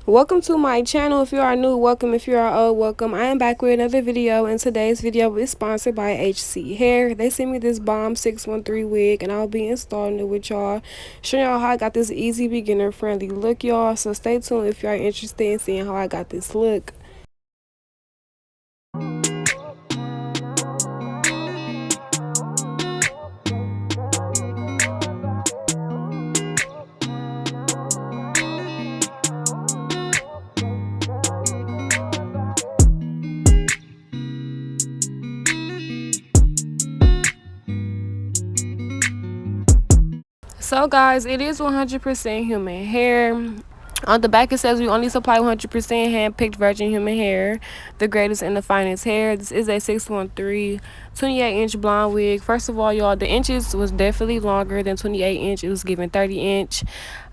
Welcome to my channel. If you are new, welcome. If you are old, welcome. I am back with another video, and today's video is sponsored by HC Hair. They sent me this bomb 613 wig, and I'll be installing it with y'all, showing y'all how I got this easy beginner friendly look, y'all. So stay tuned if you are interested in seeing how I got this look. So guys, it is 100% human hair. On the back it says we only supply 100% hand-picked virgin human hair, the greatest and the finest hair. This is a 613 28-inch blonde wig. First of all, y'all, the inches was definitely longer than 28-inch. It was given 30-inch.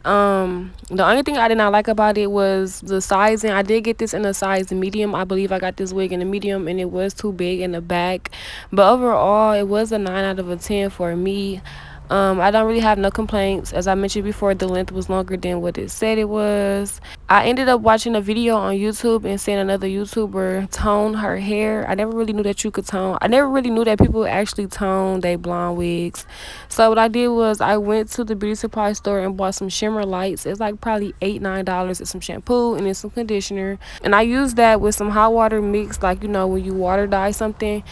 The only thing I did not like about it was the sizing. I did get this in a size medium. I believe I got this wig in a medium, and it was too big in the back. But overall, it was a 9 out of 10 for me. I don't really have no complaints. As I mentioned before, the length was longer than what it said it was. I ended up watching a video on YouTube and seeing another YouTuber tone her hair. I never really knew that you could tone. I never really knew that people actually tone their blonde wigs. So what I did was I went to the beauty supply store and bought some shimmer lights. It's like probably $8-9. It's some shampoo and it's some conditioner. And I used that with some hot water mixed, like, you know, when you water dye something.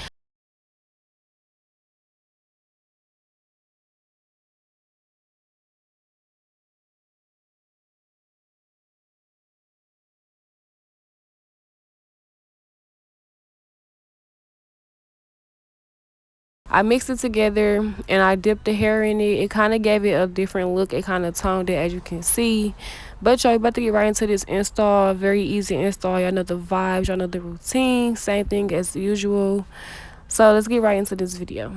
I mixed it together and I dipped the hair in it. It kind of gave it a different look. It kind of toned it, as you can see. But y'all about to get right into this install. Very easy install. Y'all know the vibes, y'all know the routine. Same thing as usual. So let's get right into this video.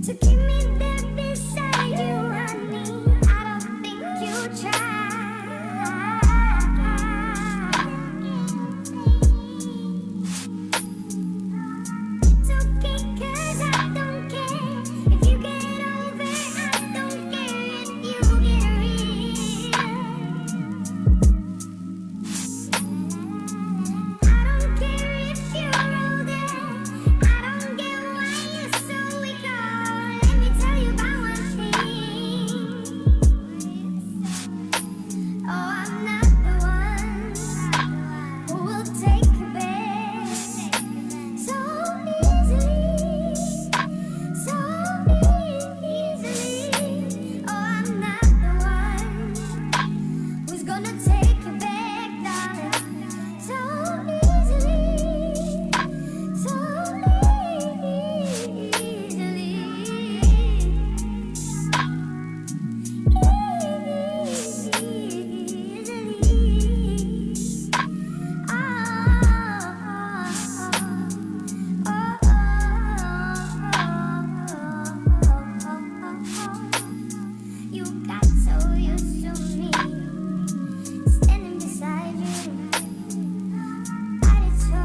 to keep me there beside you, honey. I don't think you try. It's okay, 'cause I don't care if you get over. I don't care if you get real. I don't care if you're older. I don't get why you're so weak. Oh, let me tell you about one thing. Oh, I'm not the one who will take you back so easily, so easily. Oh, I'm not the one who's gonna take you back, darling, so easily, so easily. You got so used to me standing beside you, but it's so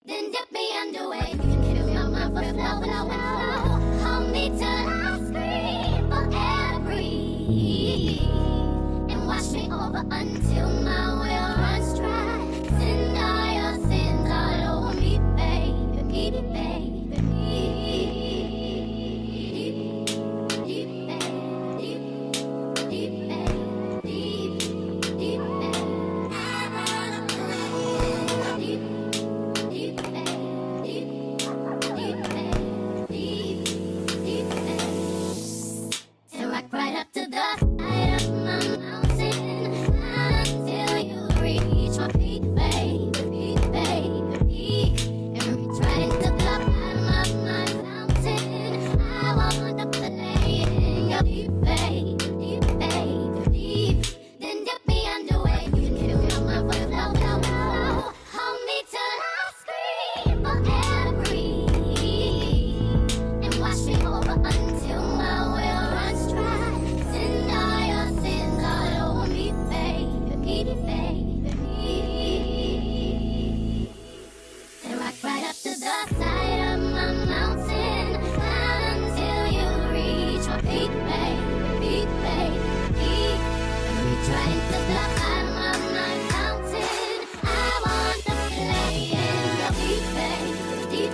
then dip me underway. You can fill my mind for flow. Hold me till I scream for air breathe, and wash me over until my will runs dry. Send all your sins all over me, baby, baby, baby, deep, deep, deep, deep, deep, deep, I wanna play deep. Deep, deep, deep, deep, deep, and rock right up to the side of my mountain until you reach my peak, baby, and reach right into the bottom of my fountain. I wanna play in your deep, deep, then dip me underway. You can fill my mind for flow. Hold me till I scream for air breathe, and wash me over until my will runs dry. Send all your sins all over me, baby, and rock right up to the side of my mountain until you reach my peak, baby, and reach right into the bottom of my fountain. I want to play in your deep, deep, deep.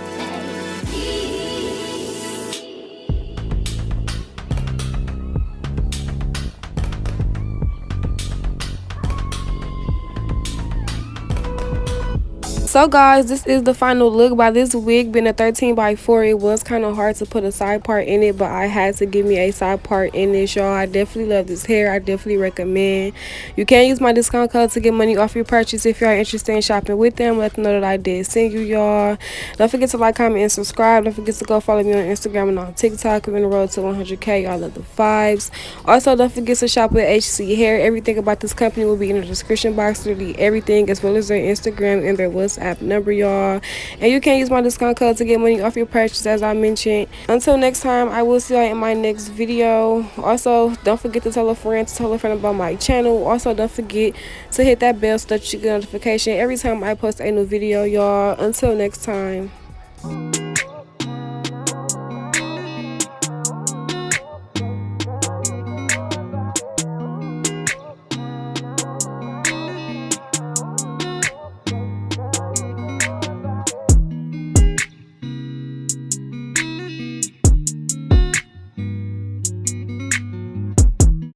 So guys, this is the final look. By this wig being a 13x4, it was kind of hard to put a side part in it, but I had to give me a side part in this, y'all. I definitely love this hair. I definitely recommend. You can use my discount code to get money off your purchase if you are interested in shopping with them. Let them know that I did send you, y'all. Don't forget to like, comment, and subscribe. Don't forget to go follow me on Instagram and on TikTok. We're on the road to 100K. Y'all love the vibes. Also, don't forget to shop with HC Hair. Everything about this company will be in the description box. Literally everything, as well as their Instagram and their WhatsApp number, y'all. And you can use my discount code to get money off your purchase, as I mentioned. Until next time, I will see y'all in my next video. Also, don't forget to tell a friend about my channel. Also, don't forget to hit that bell so that you get a notification every time I post a new video, y'all. Until next time.